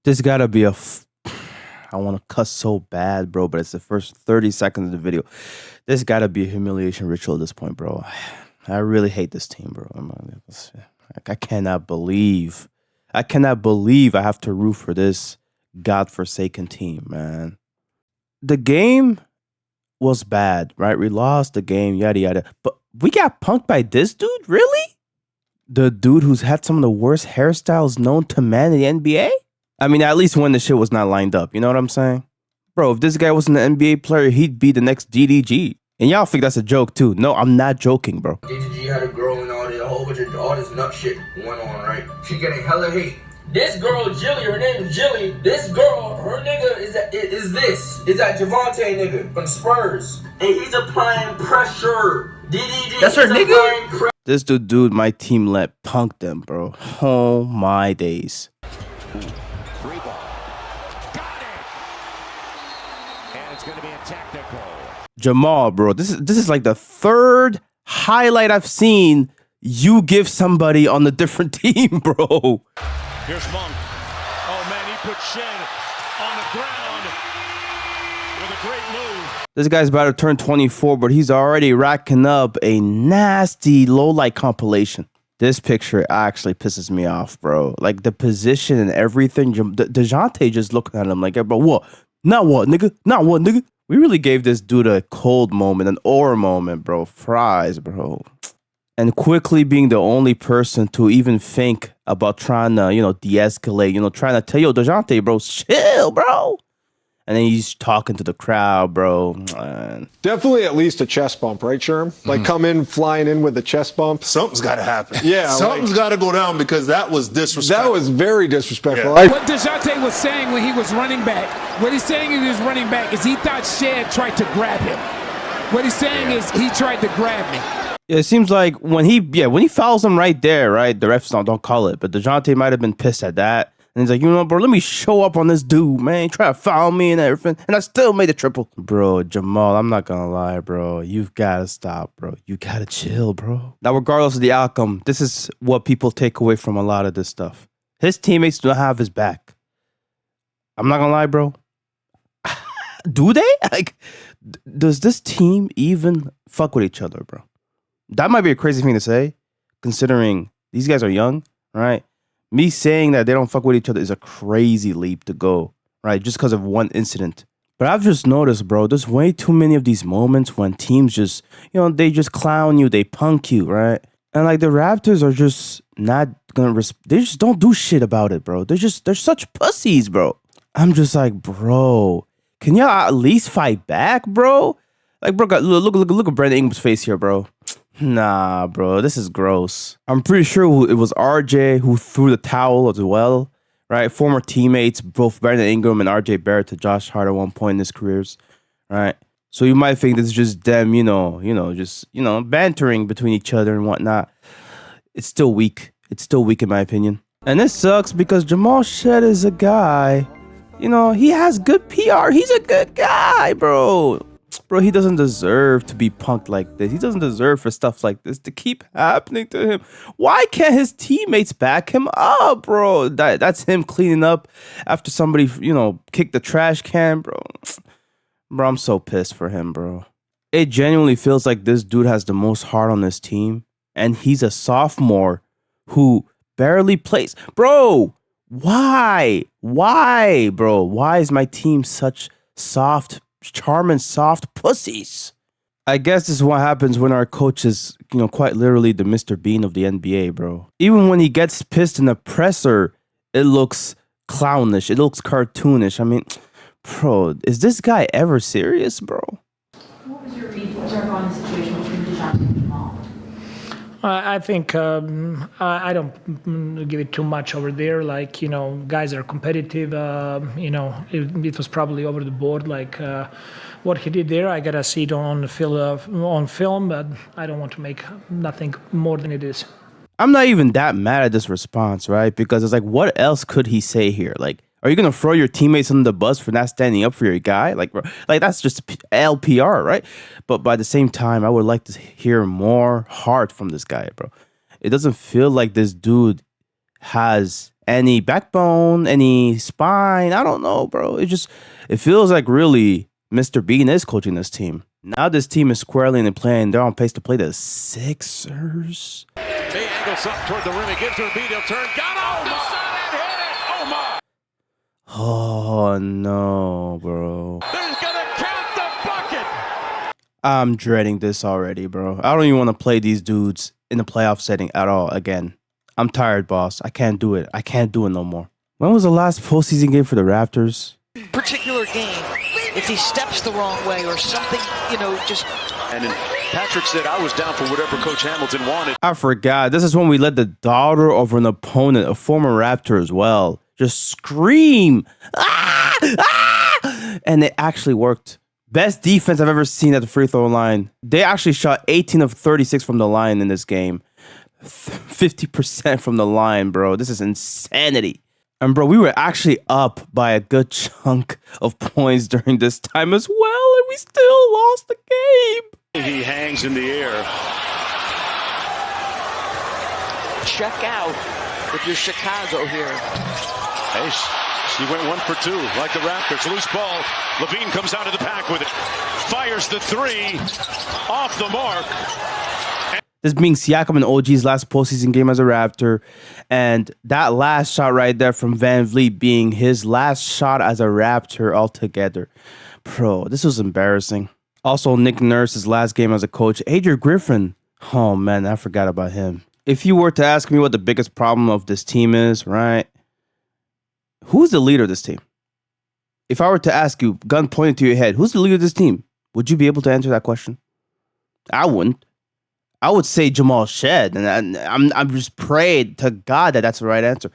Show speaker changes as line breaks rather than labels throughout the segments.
This gotta be I want to cuss so bad, bro, but it's the first 30 seconds of the video. This gotta be a humiliation ritual at this point, bro. I really hate this team, bro. I cannot believe I have to root for this godforsaken team, man. The game was bad, right? We lost the game, yada, yada. But we got punked by this dude? Really? The dude who's had some of the worst hairstyles known to man in the NBA? I mean, at least when the shit was not lined up. You know what I'm saying? Bro, if this guy wasn't an NBA player, he'd be the next DDG. And y'all think that's a joke, too. No, I'm not joking, bro.
DDG had a girl and a whole bunch of all this nut shit went on, right? She getting hella hate. This girl, Jilly, her name is Jilly. This girl, her nigga is that Javonte nigga from Spurs. And he's applying pressure. DDG,
that's her nigga?
This dude, my team let punk them, bro. Oh, my days.
Free ball. Got it! And it's going to be a technical.
Jamal, bro, this is like the third highlight I've seen you give somebody on a different team, bro.
Here's Monk. Oh, man, he put Shead on the ground with a great move.
This guy's about to turn 24, but he's already racking up a nasty low-light compilation. This picture actually pisses me off, bro. Like, the position and everything. Dejounte just looking at him like, bro, what? Not what, nigga? Not what, nigga? We really gave this dude a cold moment, an aura moment, bro. Fries, bro. And quickly being the only person to even think about trying to, de-escalate, trying to tell, Dejounte, bro, chill, bro. And then he's talking to the crowd, bro. Man.
Definitely at least a chest bump, right, Sherm? Like come in flying in with a chest bump.
Something's got to happen.
Yeah.
Something's got to go down because that was disrespectful.
That was very disrespectful.
Yeah.
What Dejounte was saying when he was running back, what he's saying when he was running back is he thought Shead tried to grab him. What he's saying is he tried to grab me.
It seems like when he fouls him right there, right, the refs don't call it. But Dejounte might have been pissed at that. And he's like, bro, let me show up on this dude, man. Try to foul me and everything. And I still made the triple. Bro, Jamal, I'm not going to lie, bro. You've got to stop, bro. You got to chill, bro. Now, regardless of the outcome, this is what people take away from a lot of this stuff. His teammates don't have his back. I'm not going to lie, bro. Do they? Like, does this team even fuck with each other, bro? That might be a crazy thing to say, considering these guys are young, right? Me saying that they don't fuck with each other is a crazy leap to go, right? Just because of one incident. But I've just noticed, bro, there's way too many of these moments when teams just, they just clown you, they punk you, right? And like the Raptors are just not gonna, they just don't do shit about it, bro. They're such pussies, bro. I'm just like, bro, can y'all at least fight back, bro? Like, bro, look at Brandon Ingram's face here, bro. Nah, bro, this is gross. I'm pretty sure it was RJ who threw the towel as well, right? Former teammates, both Brandon Ingram and RJ Barrett to Josh Hart at one point in his careers, right? So you might think this is just them, just bantering between each other and whatnot. It's still weak. It's still weak in my opinion. And this sucks because Jamal Shead is a guy, he has good PR. He's a good guy, bro. Bro, he doesn't deserve to be punked like this. He doesn't deserve for stuff like this to keep happening to him. Why can't his teammates back him up, bro? That's him cleaning up after somebody, kicked the trash can, bro. Bro, I'm so pissed for him, bro. It genuinely feels like this dude has the most heart on this team, and he's a sophomore who barely plays. Bro, why? Why, bro? Why is my team such charming soft pussies? I guess this is what happens when our coach is, quite literally the Mr. Bean of the NBA, bro. Even when he gets pissed in the presser, it looks clownish. It looks cartoonish. I mean, bro, is this guy ever serious, bro?
What was your read? What was our situation between Dejounte and Jamal?
I think I don't give it too much over there. Like, guys are competitive. It was probably over the board. Like what he did there, I gotta see it on film, but I don't want to make nothing more than it is.
I'm not even that mad at this response, right? Because it's like, what else could he say here? Like, are you gonna throw your teammates under the bus for not standing up for your guy? Like that's just LPR, right? But by the same time, I would like to hear more heart from this guy, bro. It doesn't feel like this dude has any backbone, any spine. I don't know, bro. It feels like really Mr. Bean is coaching this team. Now this team is squarely in the play, they're on pace to play the Sixers.
He angles up toward the rim. He gives to Embiid. He'll turn. Got off the shot and hit it. Oh, my.
Oh, no, bro.
There's going to count the bucket.
I'm dreading this already, bro. I don't even want to play these dudes in the playoff setting at all again. I'm tired, boss. I can't do it. I can't do it no more. When was the last postseason game for the Raptors?
Particular game, if he steps the wrong way or something, just...
And Patrick said, I was down for whatever Coach Hamilton wanted.
I forgot. This is when we let the daughter of an opponent, a former Raptor as well, just scream. Ah! Ah! And it actually worked. Best defense I've ever seen at the free throw line. They actually shot 18 of 36 from the line in this game. 50% from the line, bro. This is insanity. And bro, we were actually up by a good chunk of points during this time as well, and we still lost the game.
He hangs in the air.
Check out if you're Chicago here.
Hey, she went 1 for 2, like the Raptors. Loose ball. Levine comes out of the pack with it. Fires the 3. Off the mark.
This being Siakam and OG's last postseason game as a Raptor. And that last shot right there from Van Vliet being his last shot as a Raptor altogether. Bro, this was embarrassing. Also, Nick Nurse's last game as a coach. Adrian Griffin. Oh, man, I forgot about him. If you were to ask me what the biggest problem of this team is, right? Who's the leader of this team? If I were to ask you, gun pointed to your head, who's the leader of this team? Would you be able to answer that question? I wouldn't. I would say Jamal Shead, and I'm just prayed to God that that's the right answer.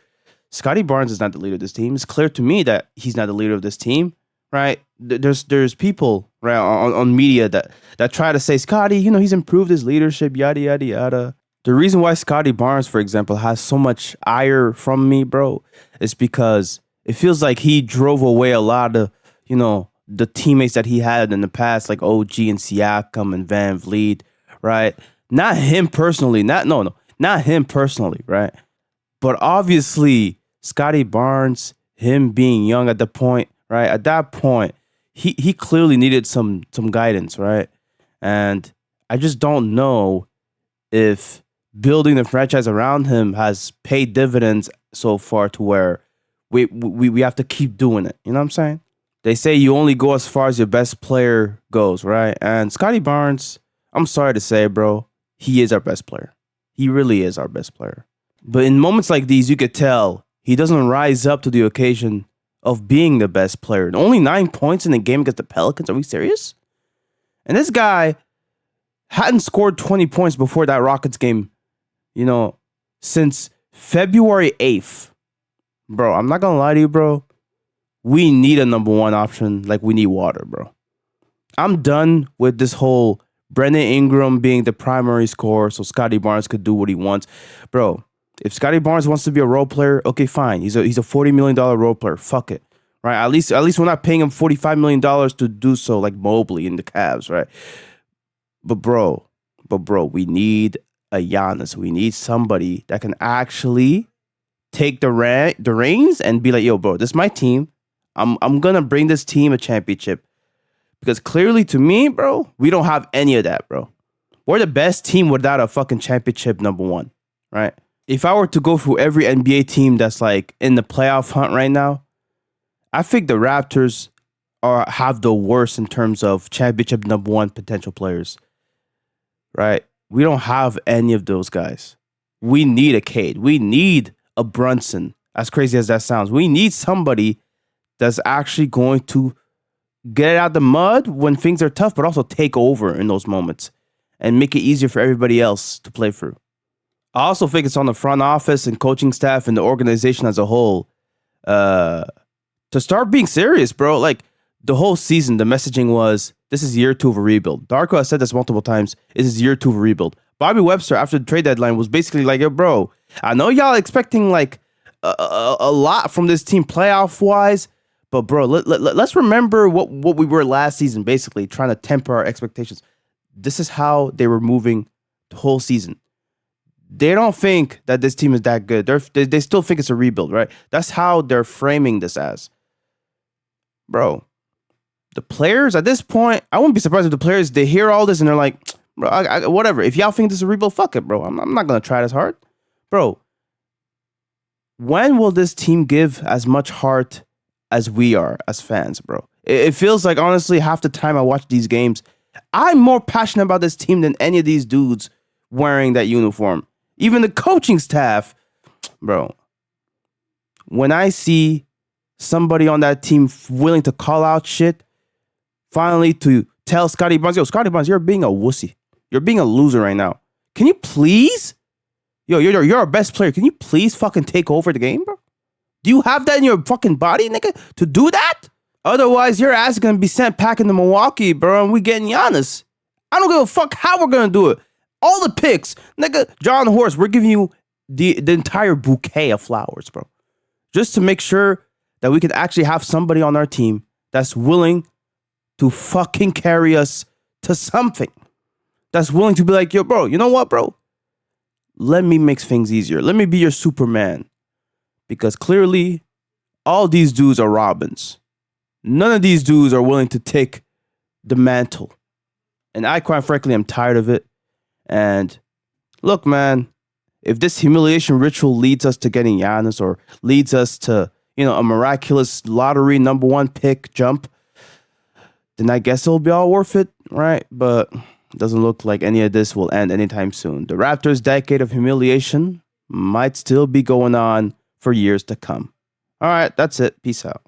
Scotty Barnes is not the leader of this team. It's clear to me that he's not the leader of this team, right? There's people right on media that try to say Scotty, he's improved his leadership, yada yada yada. The reason why Scotty Barnes, for example, has so much ire from me, bro, is because it feels like he drove away a lot of the teammates that he had in the past, like OG and Siakam and Van Vliet, right? Not him personally, not him personally, right? But obviously, Scotty Barnes, him being young at the point, right? At that point, he clearly needed some guidance, right? And I just don't know if building the franchise around him has paid dividends so far to where we have to keep doing it. You know what I'm saying? They say you only go as far as your best player goes, right? And Scotty Barnes, I'm sorry to say, bro, he is our best player. He really is our best player. But in moments like these, you could tell he doesn't rise up to the occasion of being the best player. And only 9 points in the game against the Pelicans. Are we serious? And this guy hadn't scored 20 points before that Rockets game, since February 8th. Bro, I'm not going to lie to you, bro. We need a number one option like we need water, bro. I'm done with this whole Brandon Ingram being the primary scorer so Scotty Barnes could do what he wants. Bro, if Scotty Barnes wants to be a role player, okay, fine. He's a $40 million role player. Fuck it. Right? At least we're not paying him $45 million to do so like Mobley in the Cavs, right? But bro, we need a Giannis. We need somebody that can actually take the reins and be like, yo, bro, this is my team. I'm gonna bring this team a championship. Because clearly to me, bro, we don't have any of that, bro. We're the best team without a fucking championship number one, right? If I were to go through every NBA team that's like in the playoff hunt right now, I think the Raptors have the worst in terms of championship number one potential players, right? We don't have any of those guys. We need a Cade. We need a Brunson. As crazy as that sounds, we need somebody that's actually going to get out the mud when things are tough, but also take over in those moments and make it easier for everybody else to play through. I also think it's on the front office and coaching staff and the organization as a whole to start being serious, bro. Like the whole season, the messaging was, this is year 2 of a rebuild. Darko has said this multiple times. This is year 2 of a rebuild. Bobby Webster, after the trade deadline, was basically like, yo, bro, I know y'all expecting like a lot from this team playoff-wise, but bro, let's remember what we were last season, basically trying to temper our expectations. This is how they were moving the whole season. they don't think that this team is that good. They still think it's a rebuild, right? That's how they're framing this as. Bro, the players at this point, I wouldn't be surprised if the players, they hear all this and they're like, bro, whatever. If y'all think this is a rebuild, fuck it, bro. I'm not going to try this hard. Bro, when will this team give as much heart as we are as fans, bro? It feels like, honestly, half the time I watch these games, I'm more passionate about this team than any of these dudes wearing that uniform. Even the coaching staff, bro. When I see somebody on that team willing to call out shit, finally to tell Scotty Barnes, yo, Scotty Barnes, you're being a wussy. You're being a loser right now. Can you please? Yo, you're our best player. Can you please fucking take over the game, bro? Do you have that in your fucking body, nigga, to do that? Otherwise, your ass is going to be sent packing to Milwaukee, bro, and we getting Giannis. I don't give a fuck how we're going to do it. All the picks. Nigga, John Horst, we're giving you the entire bouquet of flowers, bro. Just to make sure that we could actually have somebody on our team that's willing to fucking carry us to something. That's willing to be like, yo, bro, you know what, bro? Let me make things easier. Let me be your Superman. Because clearly, all these dudes are Robins. None of these dudes are willing to take the mantle. And I, quite frankly, am tired of it. And look, man, if this humiliation ritual leads us to getting Giannis or leads us to, a miraculous lottery number 1 pick jump, then I guess it'll be all worth it, right? But it doesn't look like any of this will end anytime soon. The Raptors' decade of humiliation might still be going on for years to come. All right, that's it. Peace out.